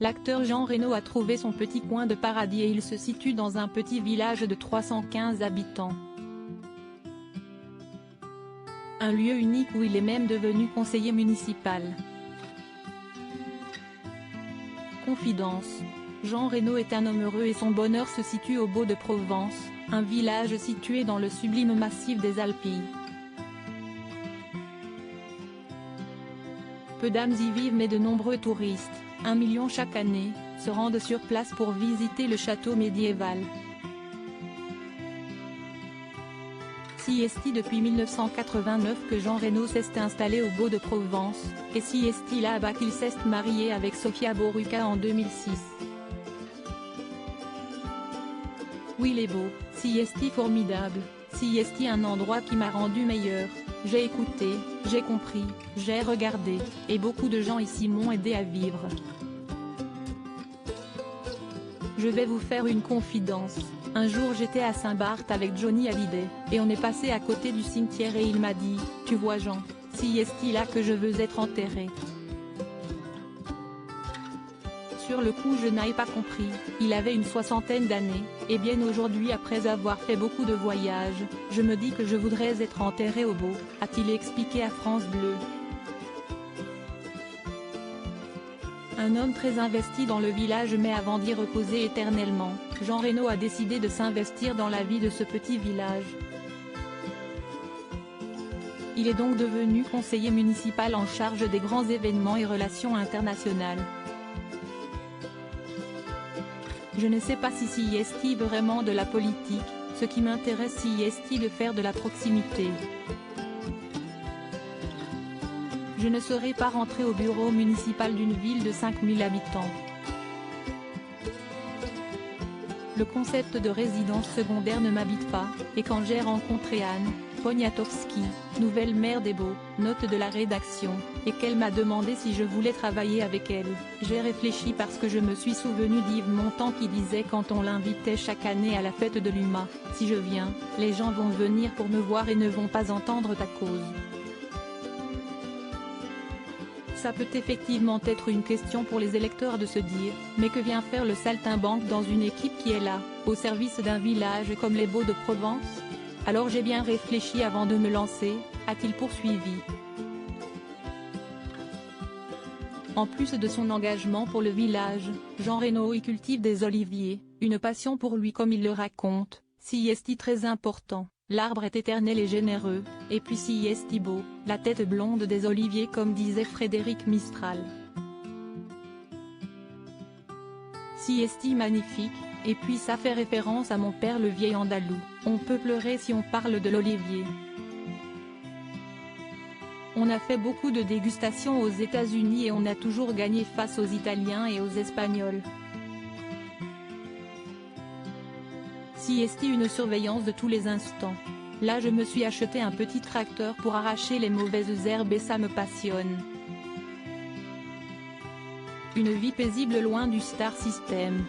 L'acteur Jean Reno a trouvé son petit coin de paradis et il se situe dans un petit village de 315 habitants. Un lieu unique où il est même devenu conseiller municipal. Confidence. Jean Reno est un homme heureux et son bonheur se situe au Beau de Provence, un village situé dans le sublime massif des Alpilles. Peu d'âmes y vivent mais de nombreux touristes, 1 million chaque année, se rendent sur place pour visiter le château médiéval. Si est depuis 1989 que Jean Reno s'est installé au Beau de Provence, et si est là-bas qu'il s'est marié avec Sofia Boruca en 2006. Oui il est beau, si est formidable, si est un endroit qui m'a rendu meilleur, j'ai écouté, j'ai compris, j'ai regardé, et beaucoup de gens ici m'ont aidé à vivre. Je vais vous faire une confidence. Un jour j'étais à Saint-Barth avec Johnny Hallyday, et on est passé à côté du cimetière et il m'a dit, tu vois Jean, si est là que je veux être enterré. Sur le coup je n'avais pas compris, il avait une 60aine d'années, et bien aujourd'hui après avoir fait beaucoup de voyages, je me dis que je voudrais être enterré au Beau, a-t-il expliqué à France Bleu. Un homme très investi dans le village mais avant d'y reposer éternellement, Jean Reno a décidé de s'investir dans la vie de ce petit village. Il est donc devenu conseiller municipal en charge des grands événements et relations internationales. Je ne sais pas si est vraiment de la politique, ce qui m'intéresse si est de faire de la proximité. Je ne serai pas rentré au bureau municipal d'une ville de 5000 habitants. Le concept de résidence secondaire ne m'habite pas, et quand j'ai rencontré Anne Poniatowski, nouvelle maire des Beaux, note de la rédaction, et qu'elle m'a demandé si je voulais travailler avec elle, j'ai réfléchi parce que je me suis souvenu d'Yves Montand qui disait quand on l'invitait chaque année à la fête de l'UMA, si je viens, les gens vont venir pour me voir et ne vont pas entendre ta cause. Ça peut effectivement être une question pour les électeurs de se dire, mais que vient faire le saltimbanque dans une équipe qui est là, au service d'un village comme les Beaux de Provence? Alors j'ai bien réfléchi avant de me lancer, a-t-il poursuivi. En plus de son engagement pour le village, Jean Reno y cultive des oliviers, une passion pour lui comme il le raconte, si est très important. L'arbre est éternel et généreux, et puis si est beau, la tête blonde des oliviers comme disait Frédéric Mistral. Si est magnifique, et puis ça fait référence à mon père le vieil andalou, on peut pleurer si on parle de l'olivier. On a fait beaucoup de dégustations aux États-Unis et on a toujours gagné face aux Italiens et aux Espagnols. Si est une surveillance de tous les instants. Là je me suis acheté un petit tracteur pour arracher les mauvaises herbes et ça me passionne. Une vie paisible loin du star system.